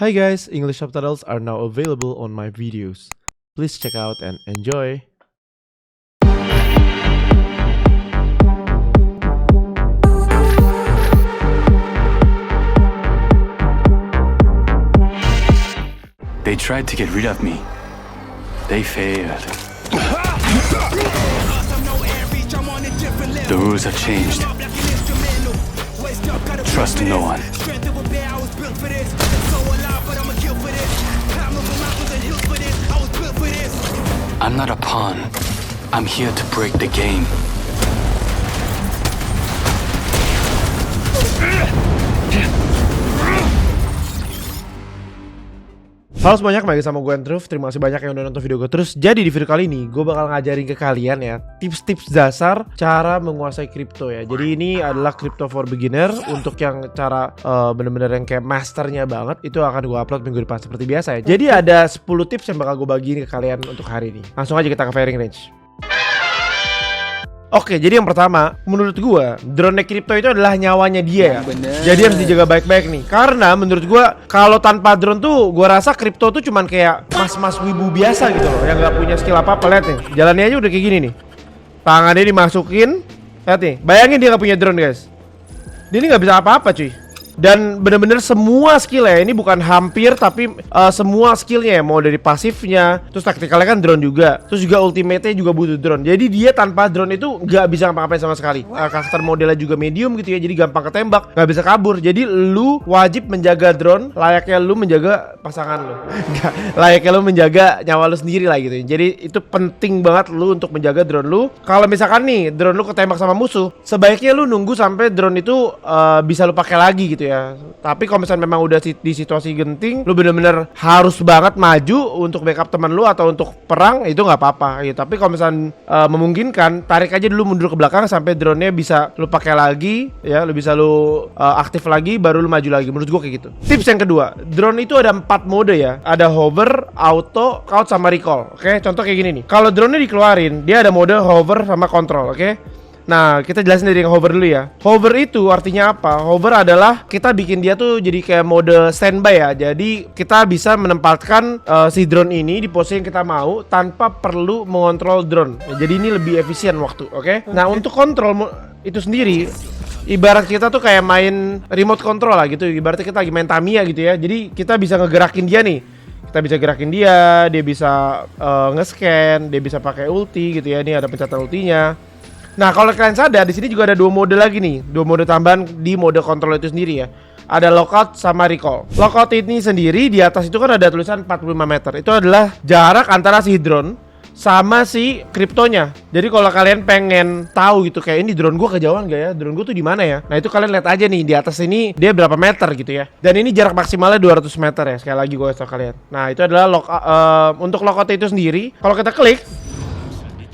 Hi guys, English subtitles are now available on my videos. Please check out and enjoy. They tried to get rid of me. They failed. The rules have changed. Trust no one. I'm not a pawn. I'm here to break the game. Halo semuanya, kembali sama gue Andrew. Terima kasih banyak yang udah nonton video gue terus. Jadi di video kali ini gue bakal ngajarin ke kalian ya tips-tips dasar cara menguasai kripto ya. Jadi ini adalah crypto for beginner. Untuk yang cara bener-bener yang kayak masternya banget, itu akan gue upload minggu depan seperti biasa ya. Jadi ada 10 tips yang bakal gue bagiin ke kalian untuk hari ini. Langsung aja kita ke firing range. Oke, jadi yang pertama, menurut gua, drone kripto itu adalah nyawanya dia ya. Jadi harus dijaga baik-baik nih. Karena menurut gua, kalau tanpa drone tuh, gua rasa kripto tuh cuman kayak mas-mas wibu biasa gitu loh, yang nggak punya skill apa-apa. Lihat nih, jalannya aja udah kayak gini nih. Tangannya dimasukin, lihat nih. Bayangin dia nggak punya drone guys. Dia ini nggak bisa apa-apa cuy. Dan bener-bener semua skill ya, ini bukan hampir tapi semua skillnya ya, mau dari pasifnya, terus taktikalnya kan drone juga, terus juga ultimate-nya juga butuh drone. Jadi dia tanpa drone itu nggak bisa ngapa-ngapain sama sekali. Karakter modelnya juga medium gitu ya, jadi gampang ketembak, nggak bisa kabur. Jadi lu wajib menjaga drone layaknya lu menjaga pasangan lu. Layaknya lu menjaga nyawa lu sendiri lah gitu. Jadi itu penting banget lu untuk menjaga drone lu. Kalau misalkan nih drone lu ketembak sama musuh, sebaiknya lu nunggu sampai drone itu bisa lu pakai lagi gitu ya. Tapi kalau misalnya memang udah di situasi genting, lu bener-bener harus banget maju untuk backup teman lu atau untuk perang, itu nggak apa-apa gitu. Tapi kalau misalnya memungkinkan, tarik aja dulu mundur ke belakang sampai drone-nya bisa lu pakai lagi ya, lu bisa lu aktif lagi, baru lu maju lagi. Menurut gua kayak gitu. Tips yang kedua, drone itu ada 4 mode ya. Ada hover, auto, couch, sama recall. Oke, contoh kayak gini nih. Kalau drone-nya dikeluarin, dia ada mode hover sama control, oke? Nah, kita jelasin dari yang hover dulu ya. Hover itu artinya apa? Hover adalah kita bikin dia tuh jadi kayak mode standby ya. Jadi kita bisa menempatkan si drone ini di posisi yang kita mau tanpa perlu mengontrol drone. Jadi ini lebih efisien waktu, oke? Nah, untuk kontrol itu sendiri, ibarat kita tuh kayak main remote control lah gitu. Ibaratnya kita lagi main Tamiya gitu ya. Jadi kita bisa ngegerakin dia nih. Kita bisa gerakin dia bisa nge-scan, dia bisa pakai ulti gitu ya. Ini ada pencatan ultinya. Nah, kalau kalian sadar, di sini juga ada 2 mode lagi nih, 2 mode tambahan di mode kontrol itu sendiri ya. Ada lockout sama recall. Lockout ini sendiri di atas itu kan ada tulisan 45 meter. Itu adalah jarak antara si drone sama si kriptonya. Jadi kalau kalian pengen tahu gitu kayak ini drone gua kejauhan gak ya? Drone gua tuh di mana ya? Nah, itu kalian lihat aja nih di atas ini dia berapa meter gitu ya. Dan ini jarak maksimalnya 200 meter ya. Sekali lagi gua kasih tau kalian. Nah, itu adalah untuk lockout itu sendiri. Kalau kita klik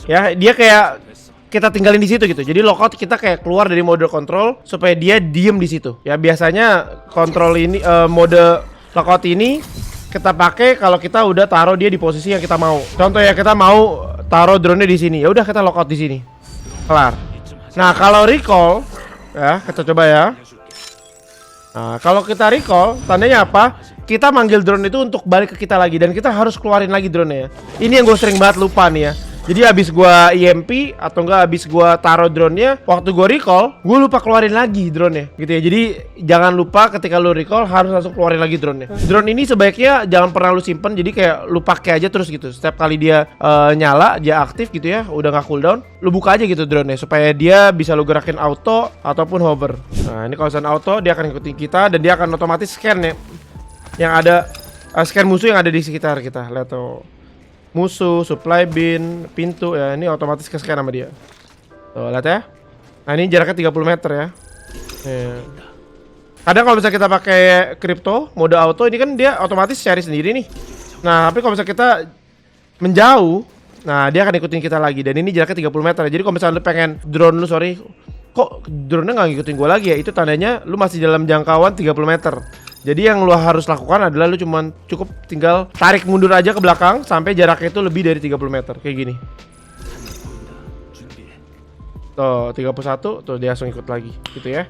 ya, dia kayak kita tinggalin di situ gitu. Jadi lockout kita kayak keluar dari mode kontrol supaya dia diem di situ. Ya biasanya kontrol ini mode lockout ini kita pakai kalau kita udah taruh dia di posisi yang kita mau. Contoh ya, kita mau taruh drone-nya di sini. Ya udah kita lockout di sini. Kelar. Nah, kalau recall ya, kita coba ya. Nah, kalau kita recall, tandanya apa? Kita manggil drone itu untuk balik ke kita lagi dan kita harus keluarin lagi drone-nya ya. Ini yang gue sering banget lupa nih ya. Jadi abis gua EMP atau enggak abis gua taruh drone-nya, waktu gua recall, gua lupa keluarin lagi drone-nya gitu ya. Jadi jangan lupa ketika lu recall harus langsung keluarin lagi drone-nya. Drone ini sebaiknya jangan pernah lu simpen, jadi kayak lu pakai aja terus gitu. Setiap kali dia nyala, dia aktif gitu ya, udah nggak cooldown, lu buka aja gitu drone-nya supaya dia bisa lu gerakin auto ataupun hover. Nah, ini kalau misalnya auto, dia akan ikutin kita dan dia akan otomatis scan ya. Yang ada scan musuh yang ada di sekitar kita. Lihat tuh. Musuh, supply bin, pintu ya, ini otomatis ke-scan sama dia. Tuh, lihat ya. Nah, ini jaraknya 30 meter ya. Kadang kalau misalnya kita pakai crypto mode auto, ini kan dia otomatis cari sendiri nih. Nah, tapi kalau misalnya kita menjauh, nah dia akan ikutin kita lagi. Dan ini jaraknya 30 meter. Jadi kalau misalnya lu pengen drone lu, kok drone-nya nggak ngikutin gua lagi ya, itu tandanya lu masih dalam jangkauan 30 meter. Jadi yang lu harus lakukan adalah lu cuman cukup tinggal tarik mundur aja ke belakang sampai jaraknya itu lebih dari 30 meter. Kayak gini. Tuh, 31, tuh dia langsung ikut lagi gitu ya.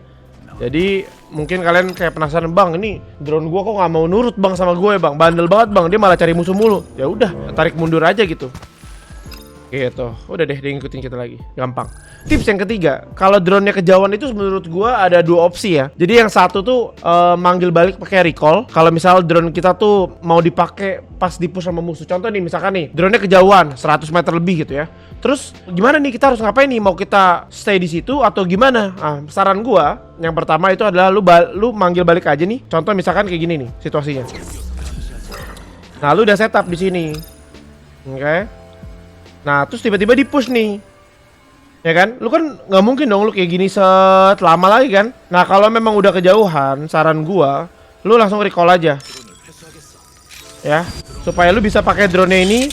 Jadi mungkin kalian kayak penasaran, bang, ini drone gua kok nggak mau nurut bang sama gue bang, bandel banget bang, dia malah cari musuh mulu. Ya udah, tarik mundur aja gitu. Gitu, udah deh, dia ngikutin kita lagi, gampang. Tips yang ketiga, kalau drone-nya kejauhan itu menurut gua ada dua opsi ya. Jadi yang satu tuh manggil balik pakai recall. Kalau misal drone kita tuh mau dipakai pas di-push sama musuh. Contoh nih, misalkan nih, drone-nya kejauhan 100 meter lebih gitu ya. Terus gimana nih, kita harus ngapain nih? Mau kita stay di situ atau gimana? Ah, saran gua yang pertama itu adalah lu manggil balik aja nih. Contoh misalkan kayak gini nih situasinya. Nah, lu udah setup di sini. Oke. Nah, terus tiba-tiba di-push nih. Ya kan? Lu kan nggak mungkin dong lu kayak gini lama lagi kan? Nah, kalau memang udah kejauhan, saran gua, lu langsung recall aja. Ya, supaya lu bisa pakai drone ini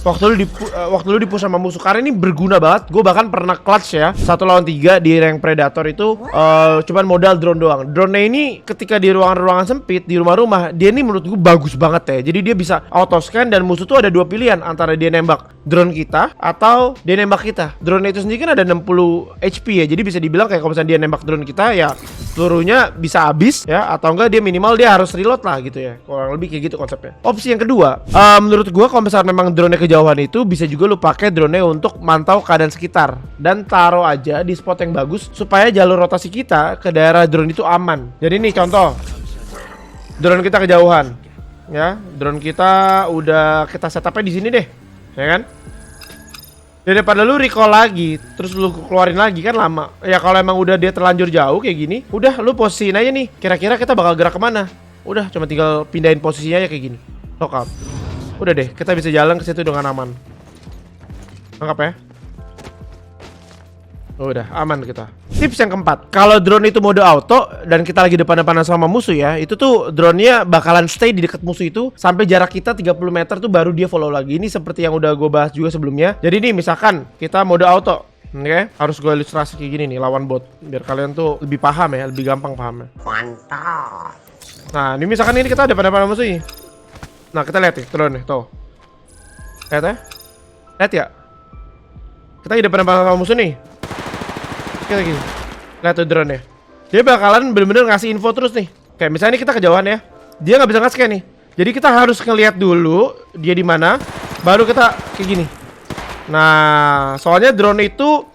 waktu lu di-push sama musuh, karena ini berguna banget. Gue bahkan pernah clutch ya 1 lawan 3 di rank Predator itu cuman modal drone doang. Drone ini ketika di ruangan-ruangan sempit, di rumah-rumah, dia ini menurut gue bagus banget ya. Jadi dia bisa auto scan dan musuh tuh ada dua pilihan, antara dia nembak drone kita atau dia nembak kita. Drone itu sendiri kan ada 60 HP ya. Jadi bisa dibilang kayak kalau misalnya dia nembak drone kita ya seluruhnya bisa habis ya, atau enggak dia minimal dia harus reload lah gitu ya. Kurang lebih kayak gitu konsepnya. Opsi yang kedua, menurut gua kalau misalnya memang drone-nya kejauhan itu bisa juga lu pakai drone-nya untuk mantau keadaan sekitar dan taruh aja di spot yang bagus supaya jalur rotasi kita ke daerah drone itu aman. Jadi nih contoh, drone kita kejauhan ya, drone kita udah kita setupnya di sini deh, ya kan? Daripada lu recall lagi, terus lu keluarin lagi kan lama. Ya kalau emang udah dia terlanjur jauh kayak gini, udah lu posisiin aja nih. Kira-kira kita bakal gerak kemana? Udah cuma tinggal pindahin posisinya aja kayak gini. Lock up. Udah deh, kita bisa jalan ke situ dengan aman. Lengkap ya? Udah aman kita. Tips yang keempat, kalau drone itu mode auto dan kita lagi depan-depanan sama musuh ya, itu tuh drone-nya bakalan stay di dekat musuh itu sampai jarak kita 30 meter tuh baru dia follow lagi. Ini seperti yang udah gue bahas juga sebelumnya. Jadi nih misalkan kita mode auto, oke? Harus gue ilustrasi kayak gini nih lawan bot biar kalian tuh lebih paham ya, lebih gampang pahamnya. Mantap. Nah, ini misalkan ini kita depan-depanan musuh nih. Nah, kita lihat nih drone nih, tuh. Lihat ya? Lihat ya? Kita di depan-depanan sama musuh nih. Kayak gini. Lihat tuh drone-nya. Dia bakalan bener-bener ngasih info terus nih. Kayak misalnya kita kejauhan ya. Dia nggak bisa nge-scan nih. Jadi kita harus ngeliat dulu dia di mana, baru kita kayak gini. Nah, soalnya drone itu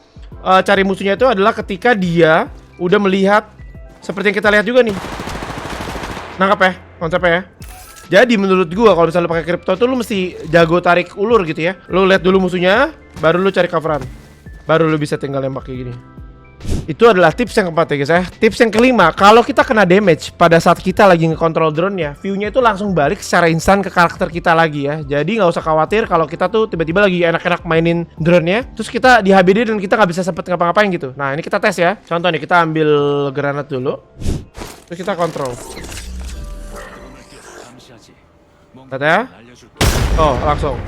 cari musuhnya itu adalah ketika dia udah melihat seperti yang kita lihat juga nih. Nangkap ya konsepnya ya. Jadi menurut gua kalau misalnya lu pakai crypto tuh lu mesti jago tarik ulur gitu ya. Lu lihat dulu musuhnya, baru lu cari coveran. Baru lu bisa tinggal nembak kayak gini. Itu adalah tips yang keempat ya guys ya. Tips yang kelima, kalau kita kena damage pada saat kita lagi ngekontrol drone-nya, view-nya itu langsung balik secara instan ke karakter kita lagi ya. Jadi nggak usah khawatir kalau kita tuh tiba-tiba lagi enak-enak mainin drone-nya, terus kita di HBD dan kita nggak bisa sempet ngapa-ngapain gitu. Nah ini kita tes ya. Contoh nih, kita ambil granat dulu, terus kita kontrol. Lihat ya. Oh langsung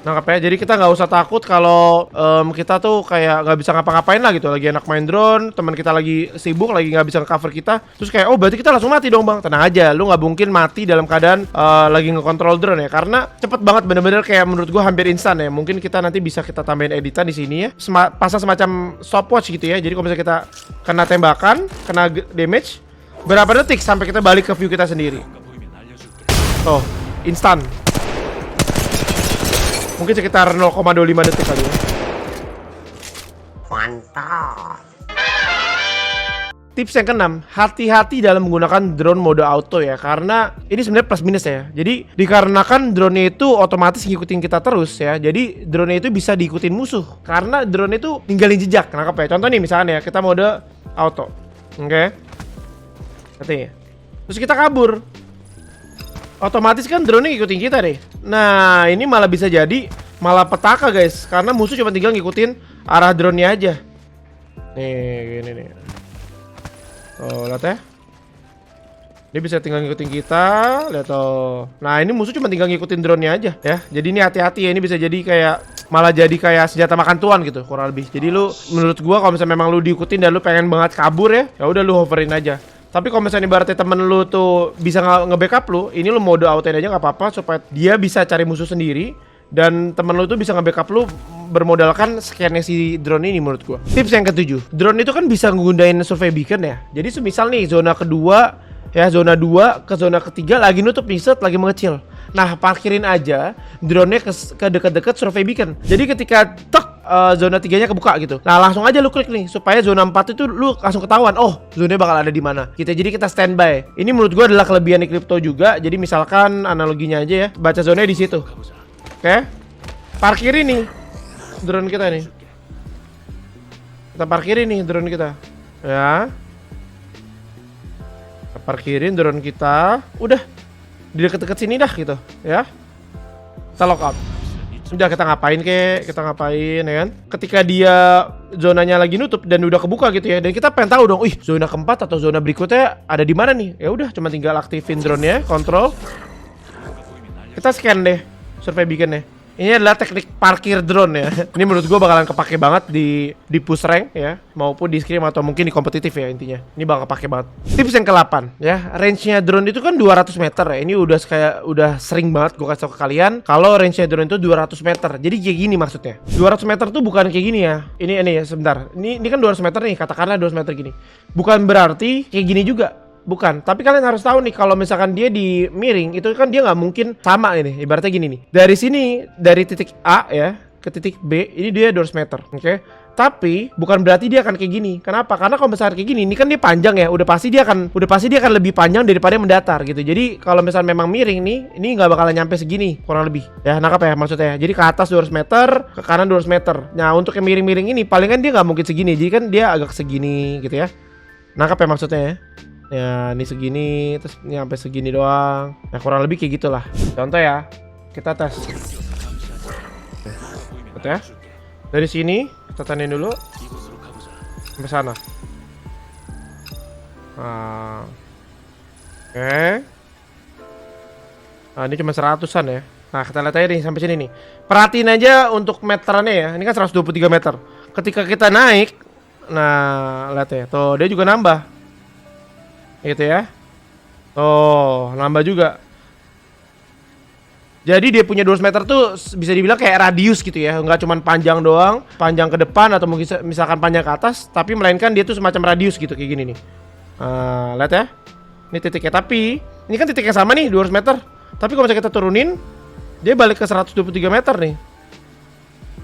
nangkap ya. Jadi kita nggak usah takut kalau kita tuh kayak nggak bisa ngapa-ngapain lah gitu. Lagi enak main drone, teman kita lagi sibuk, lagi nggak bisa cover kita. Terus kayak oh berarti kita langsung mati dong bang. Tenang aja, lu nggak mungkin mati dalam keadaan lagi ngekontrol drone ya. Karena cepet banget, bener-bener kayak menurut gua hampir instan ya. Mungkin kita nanti bisa kita tambahin editan di sini ya. Pasang semacam stopwatch gitu ya. Jadi kalau misalnya kita kena tembakan, kena damage, berapa detik sampai kita balik ke view kita sendiri. Oh, instan. Mungkin sekitar 0,25 detik kali ya. Mantap. Tips yang keenam, hati-hati dalam menggunakan drone mode auto ya. Karena ini sebenarnya plus minus ya. Jadi dikarenakan drone itu otomatis ngikutin kita terus ya. Jadi drone itu bisa diikutin musuh. Karena drone itu ninggalin jejak. Nangkep ya. Contoh nih misalnya ya, kita mode auto. Oke. Katanya. Terus kita kabur. Otomatis kan drone ngikutin kita deh. Nah ini malah bisa jadi malah petaka guys, karena musuh cuma tinggal ngikutin arah drone-nya aja. Nih gini nih. Oh lihat ya. Dia bisa tinggal ngikutin kita. Lihat tuh. Nah ini musuh cuma tinggal ngikutin drone-nya aja ya. Jadi ini hati-hati ya, ini bisa jadi kayak malah jadi kayak senjata makan tuan gitu kurang lebih. Jadi lu menurut gua kalau misalnya memang lu diikutin dan lu pengen banget kabur ya, ya udah lu hoverin aja. Tapi kalau misalnya ibaratnya temen lu tuh bisa nge-backup lu, ini lu mode auto aja nggak apa-apa supaya dia bisa cari musuh sendiri Dan temen lu tuh bisa nge-backup lu bermodalkan scan-nya si drone ini menurut gua. Tips yang ke-7, drone itu kan bisa nggundain survey beacon ya. Jadi semisal nih zona kedua ya, zona 2 ke zona ketiga lagi nutup nih, set lagi mengecil. Nah, parkirin aja drone-nya ke dekat-dekat survey beacon. Jadi ketika zona 3-nya kebuka gitu. Nah, langsung aja lu klik nih supaya zona 4 itu lu langsung ketahuan. Oh, zonanya bakal ada di mana. Jadi kita standby. Ini menurut gua adalah kelebihan di kripto juga. Jadi misalkan analoginya aja ya, baca zonanya di situ. Oke. Parkirin nih drone kita nih. Kita parkirin nih drone kita. Ya. Kita parkirin drone kita. Udah di deket-deket sini dah gitu, ya. Kita lock out. Udah kita ngapain kita ngapain ya kan? Ketika dia zonanya lagi nutup dan udah kebuka gitu ya, dan kita pengen tahu dong, zona keempat atau zona berikutnya ada di mana nih? Ya udah, cuma tinggal aktifin drone-nya, kontrol. Kita scan deh survey beacon-nya. Ini adalah teknik parkir drone ya. Ini menurut gua bakalan kepake banget di push rank ya, maupun di scrim atau mungkin di kompetitif ya intinya. Ini bakal kepake banget. Tips yang ke-8 ya, range-nya drone itu kan 200 meter ya. Ini udah sering banget gua kasih tau ke kalian kalau range-nya drone itu 200 meter. Jadi kayak gini maksudnya. 200 meter tuh bukan kayak gini ya. Ini ya sebentar. Ini kan 200 meter nih, katakanlah 200 meter gini. Bukan berarti kayak gini juga. Bukan, tapi kalian harus tahu nih kalau misalkan dia di miring itu kan dia nggak mungkin sama ini. Ibaratnya gini nih. Dari sini, dari titik A ya ke titik B, ini dia 200 meter, oke? Tapi bukan berarti dia akan kayak gini. Kenapa? Karena kalau misalkan kayak gini, ini kan dia panjang ya. Udah pasti dia akan lebih panjang daripada mendatar gitu. Jadi kalau misalnya memang miring nih, ini nggak bakalan nyampe segini kurang lebih. Ya, nangkap ya maksudnya. Jadi ke atas 200 meter, ke kanan 200 meter. Nah, untuk yang miring-miring ini palingan dia nggak mungkin segini. Jadi kan dia agak segini gitu ya. Nangkap ya maksudnya ya. Ya, ini segini, terus ini sampai segini doang. Nah, kurang lebih kayak gitulah. Contoh ya, kita tes. Betul ya? Dari sini kita tandain dulu sampai sana. Nah, oke. Nah, ini cuma 100-an ya. Nah, kita lihat aja nih sampai sini nih. Perhatiin aja untuk meterannya ya. Ini kan 123 meter. Ketika kita naik, nah, lihat ya. Tuh, dia juga nambah. Gitu ya. Oh, nambah juga. Jadi dia punya 200 meter tuh bisa dibilang kayak radius gitu ya. Nggak cuma panjang doang, panjang ke depan atau mungkin misalkan panjang ke atas, tapi melainkan dia tuh semacam radius gitu kayak gini nih. Lihat ya. Ini titiknya, tapi ini kan titik yang sama nih 200 meter. Tapi kalau misalnya kita turunin, dia balik ke 123 meter nih.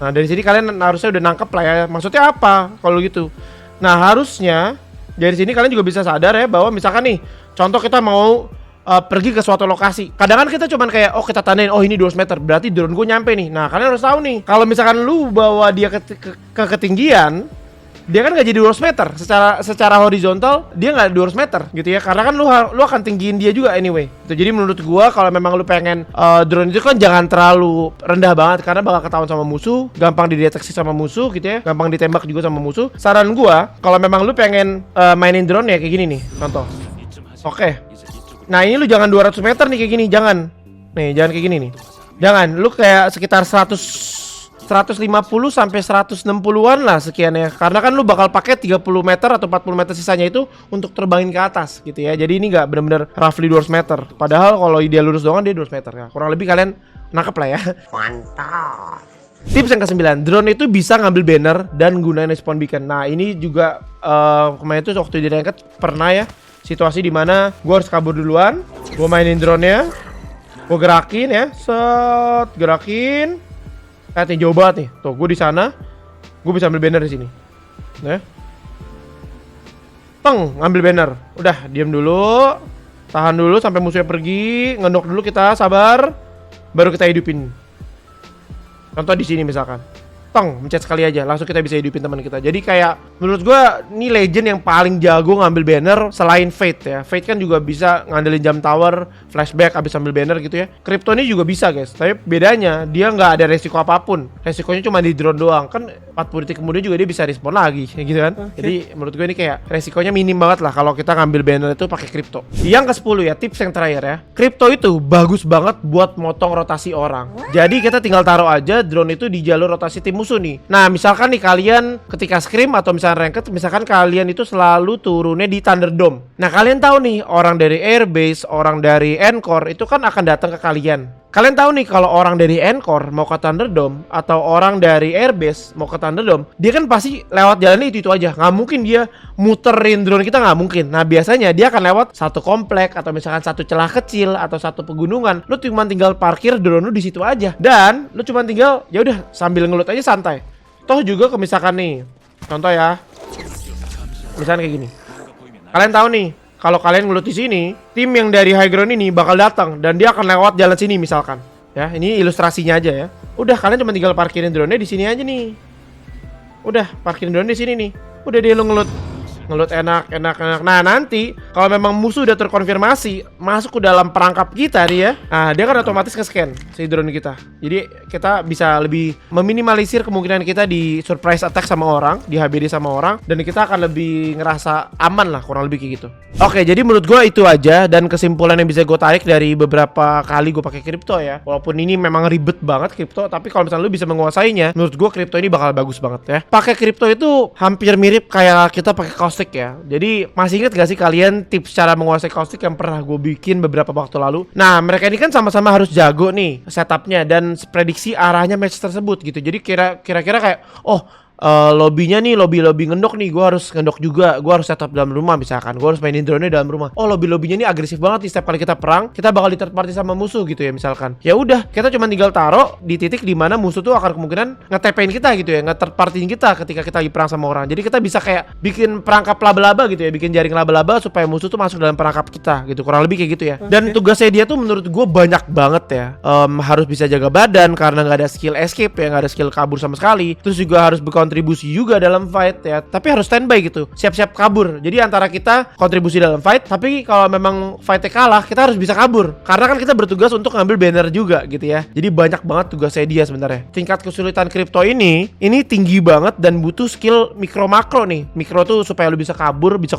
Nah, dari sini kalian harusnya udah nangkep lah ya. Maksudnya apa kalau gitu? Nah, harusnya dari sini kalian juga bisa sadar ya bahwa misalkan nih, contoh kita mau pergi ke suatu lokasi. Kadang kan kita cuman kayak, kita tandain, ini 200 meter, berarti drone gue nyampe nih. Nah, kalian harus tahu nih, kalau misalkan lu bawa dia ke ketinggian, dia kan nggak jadi 200 meter. Secara horizontal dia nggak 200 meter gitu ya, karena kan lu akan tinggiin dia juga anyway. Jadi menurut gua kalau memang lu pengen drone itu kan jangan terlalu rendah banget, karena bakal ketahuan sama musuh, gampang dideteksi sama musuh gitu ya, gampang ditembak juga sama musuh. Saran gua kalau memang lu pengen mainin drone ya kayak gini nih, contoh. Oke. Nah, ini lu jangan 200 meter nih kayak gini, jangan. Nih, jangan kayak gini nih. Jangan, lu kayak sekitar 150 sampai 160-an lah sekian ya. Karena kan lu bakal pakai 30 meter atau 40 meter sisanya itu untuk terbangin ke atas gitu ya. Jadi ini nggak benar-benar roughly 200 meter. Padahal kalau ideal lurus doang dia 200 meter ya. Kurang lebih kalian nangkep lah ya. Mantap. Tips yang ke-9, drone itu bisa ngambil banner dan gunain respawn beacon. Nah, ini juga kemarin itu waktu di ranked pernah ya situasi dimana gue harus kabur duluan, gue mainin drone-nya, gue gerakin ya, gerakin. Lihat nih, jauh banget nih. Tuh, gue di sana. Gue bisa ambil banner di sini. Nah. Ngambil banner. Udah, diam dulu. Tahan dulu sampai musuhnya pergi. Ngendok dulu kita, sabar. Baru kita hidupin. Contoh di sini misalkan. Mencet sekali aja, langsung kita bisa hidupin teman kita. Jadi kayak menurut gua ini legend yang paling jago ngambil banner selain Fate ya. Fate kan juga bisa ngandelin jam tower, flashback abis ambil banner gitu ya. Crypto ini juga bisa guys, tapi bedanya dia nggak ada resiko apapun. Resikonya cuma di drone doang. Kan 40 detik kemudian juga dia bisa respawn lagi gitu kan. Jadi menurut gua ini kayak resikonya minim banget lah kalau kita ngambil banner itu pakai crypto. Yang ke-10 ya, tips yang terakhir ya. Crypto itu bagus banget buat motong rotasi orang. Jadi kita tinggal taruh aja drone itu di jalur rotasi tim musuh nih. Nah, misalkan nih kalian ketika scrim atau misalkan ranked, misalkan kalian itu selalu turunnya di Thunderdome. Nah, kalian tahu nih orang dari airbase, orang dari Encore itu kan akan datang ke kalian. Kalian tahu nih kalau orang dari Encore mau ke Thunderdome atau orang dari Airbase mau ke Thunderdome, dia kan pasti lewat jalannya itu aja. Nggak mungkin dia muterin drone kita, nggak mungkin. Nah biasanya dia akan lewat satu komplek atau misalkan satu celah kecil atau satu pegunungan. Lu cuma tinggal parkir drone lu di situ aja dan lu cuma tinggal ya udah sambil ngelut aja santai. Toh juga misalkan nih, contoh ya, misalkan kayak gini. Kalian tahu nih, kalau kalian ngelut di sini, tim yang dari high ground ini bakal datang dan dia akan lewat jalan sini misalkan. Ya, ini ilustrasinya aja ya. Udah kalian cuma tinggal parkirin drone-nya di sini aja nih. Udah, parkirin drone di sini nih. Udah dia lu ngelut enak. Nah nanti kalau memang musuh udah terkonfirmasi masuk ke dalam perangkap kita nih ya, nah dia kan otomatis nge-scan si drone kita. Jadi kita bisa lebih meminimalisir kemungkinan kita di surprise attack sama orang, di HBD sama orang, dan kita akan lebih ngerasa aman lah, kurang lebih kayak gitu. Oke, jadi menurut gue itu aja, dan kesimpulan yang bisa gue tarik dari beberapa kali gue pakai kripto ya, walaupun ini memang ribet banget kripto, tapi kalau misalnya lu bisa menguasainya, menurut gue kripto ini bakal bagus banget ya. Pakai kripto itu hampir mirip kayak kita pakai caustic ya. Jadi masih inget gak sih kalian tips cara menguasai caustic yang pernah gue bikin beberapa waktu lalu? Nah mereka ini kan sama-sama harus jago nih setupnya dan prediksi arahnya match tersebut gitu. Jadi kira-kira kayak lobbynya nih, lobby ngendok nih, gue harus ngendok juga, gue harus setup dalam rumah misalkan, gue harus mainin drone-nya dalam rumah. Oh lobbynya nih agresif banget nih, setiap kali kita perang kita bakal di third party sama musuh gitu ya misalkan. Ya udah, kita cuma tinggal taruh di titik di mana musuh tuh akan kemungkinan nge-TP-in kita gitu ya, nge-third partyin kita ketika kita lagi perang sama orang. Jadi kita bisa kayak bikin perangkap laba-laba gitu ya, bikin jaring laba-laba supaya musuh tuh masuk dalam perangkap kita gitu, kurang lebih kayak gitu ya. Dan tugasnya dia tuh menurut gue banyak banget ya. Harus bisa jaga badan karena nggak ada skill escape ya, nggak ada skill kabur sama sekali. Terus juga harus berkontribusi juga dalam fight ya, tapi harus standby gitu, siap-siap kabur. Jadi antara kita kontribusi dalam fight, tapi kalau memang fightnya kalah, kita harus bisa kabur. Karena kan kita bertugas untuk ngambil banner juga gitu ya. Jadi banyak banget tugasnya dia sebenarnya. Tingkat kesulitan kripto ini tinggi banget dan butuh skill mikro makro nih. Mikro tuh supaya lu bisa kabur, bisa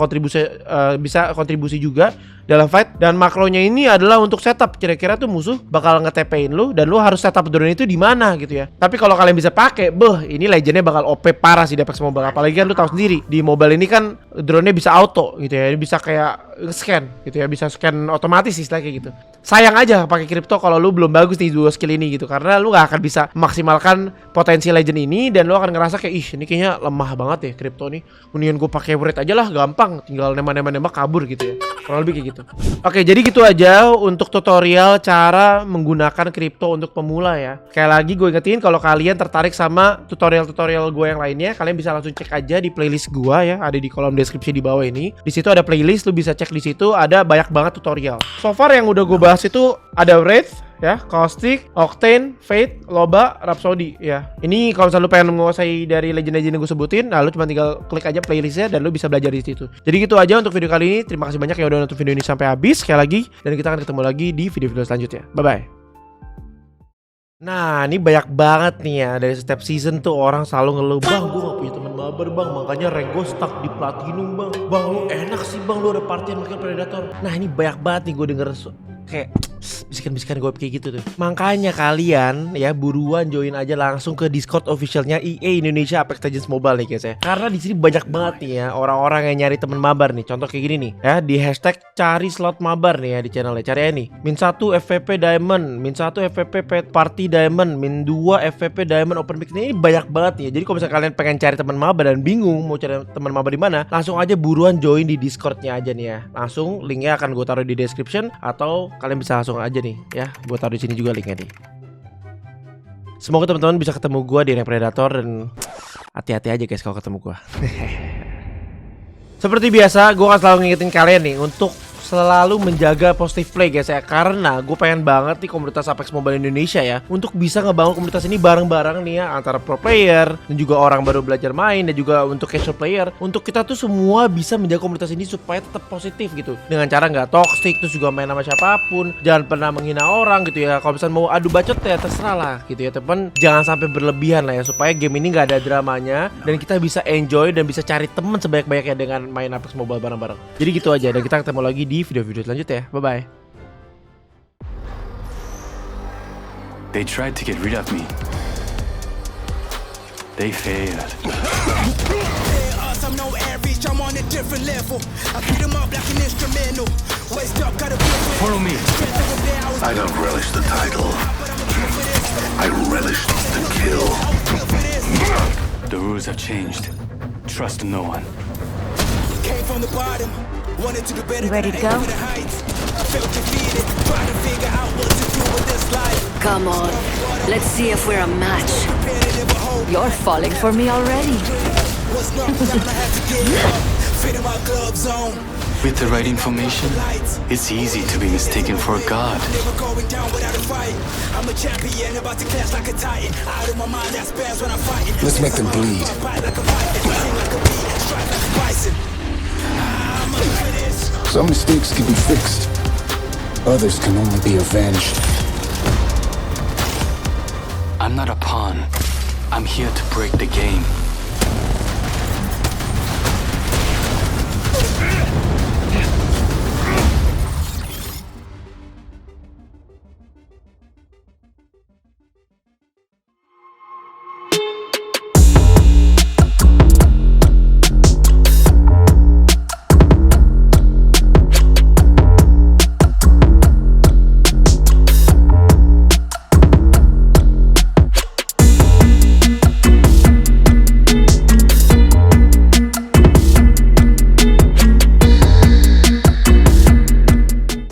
kontribusi juga dalam fight, dan makronya ini adalah untuk setup. Kira-kira tuh musuh bakal nge-TP-in lu dan lu harus setup drone itu di mana gitu ya. Tapi kalau kalian bisa pakai, ini legendnya bakal OP parah sih di Apex Mobile. Apalagi kan lu tahu sendiri di mobile ini kan drone-nya bisa auto gitu ya, bisa kayak scan gitu ya, bisa scan otomatis istilah kayak gitu. Sayang aja pakai kripto kalau lu belum bagus nih dua skill ini gitu, karena lu gak akan bisa memaksimalkan potensi legend ini dan lu akan ngerasa kayak ini kayaknya lemah banget ya kripto nih. Mendingan gue pakai word aja lah, gampang, tinggal nembak kabur gitu ya. Kurang lebih kayak gitu. Oke, jadi gitu aja untuk tutorial cara menggunakan kripto untuk pemula ya. Sekali lagi gue ingetin, kalau kalian tertarik sama tutorial-tutorial gue yang lainnya, kalian bisa langsung cek aja di playlist gue ya, ada di kolom deskripsi di bawah ini. Di situ ada playlist, lu bisa cek di situ, ada banyak banget tutorial. So far yang udah gue bahas itu ada Wraith ya, Caustic, Octane, Fate, Loba, Rhapsody ya. Ini kalau misalnya lu pengen menguasai dari legend-legend yang gue sebutin, nah lu cuma tinggal klik aja playlistnya dan lu bisa belajar di situ. Jadi gitu aja untuk video kali ini. Terima kasih banyak yang udah nonton video ini sampai habis sekali lagi, dan kita akan ketemu lagi di video-video selanjutnya. Bye bye. Nah ini banyak banget nih ya, dari setiap season tuh orang selalu ngeluh, bang gue gak punya teman mabar bang, makanya rank gue stuck di platinum bang. Bang lu enak sih bang, lu ada partian makin predator. Nah ini banyak banget nih gue denger kayak bisikan-bisikan gue kayak gitu tuh. Makanya kalian ya buruan join aja langsung ke Discord officialnya EA Indonesia Apex Legends Mobile nih guys ya. Karena di sini banyak banget nih ya orang-orang yang nyari temen mabar nih. Contoh kayak gini nih ya, di hashtag cari slot mabar nih ya di channelnya. Cari aja nih min 1 FVP Diamond, min 1 FVP Pet Party Diamond, min 2 FVP Diamond Open Mix. Ini banyak banget nih ya. Jadi kalau misalnya kalian pengen cari teman mabar dan bingung mau cari teman mabar di mana, langsung aja buruan join di Discordnya aja nih ya. Langsung linknya akan gue taruh di description, atau kalian bisa langsung aja nih ya, gue taruh di sini juga linknya nih. Semoga teman-teman bisa ketemu gue di Rank Predator, dan hati-hati aja guys kalau ketemu gue. Seperti biasa, gue akan selalu ngingetin kalian nih untuk selalu menjaga positive play guys ya, karena gue pengen banget nih komunitas Apex Mobile Indonesia ya untuk bisa ngebangun komunitas ini bareng-bareng nih ya, antara pro player dan juga orang baru belajar main, dan juga untuk casual player, untuk kita tuh semua bisa menjaga komunitas ini supaya tetap positif gitu, dengan cara nggak toxic, terus juga main sama siapapun, jangan pernah menghina orang gitu ya. Kalau misalnya mau adu bacot ya terserah lah gitu ya, teman jangan sampai berlebihan lah ya, supaya game ini nggak ada dramanya dan kita bisa enjoy dan bisa cari temen sebanyak-banyaknya dengan main Apex Mobile bareng-bareng. Jadi gitu aja, dan kita ketemu lagi di video-video selanjutnya ya. Bye bye. They tried to get rid of me. They failed. I'm no average, I'm on a different level. I beat them up like an instrumental. Waist up, got a follow me. I don't relish the title. I relish the kill. The rules have changed. Trust no one. Came from the bottom, wanted to do better. You ready to go? Felt defeated, trying to figure out what to do with this life. Come on, let's see if we're a match. You're falling for me already. Was knocked down, I had to get up. Fitting my gloves on. With the right information, it's easy to be mistaken for a god. Never going down without a fight. I'm a champion, about to clash like a titan. Out of my mind, that spans when I'm fighting. Let's make them bleed. Bite like a python, sing like a bee, strike like a bison. I'm up for this. Some mistakes can be fixed. Others can only be avenged. I'm not a pawn. I'm here to break the game.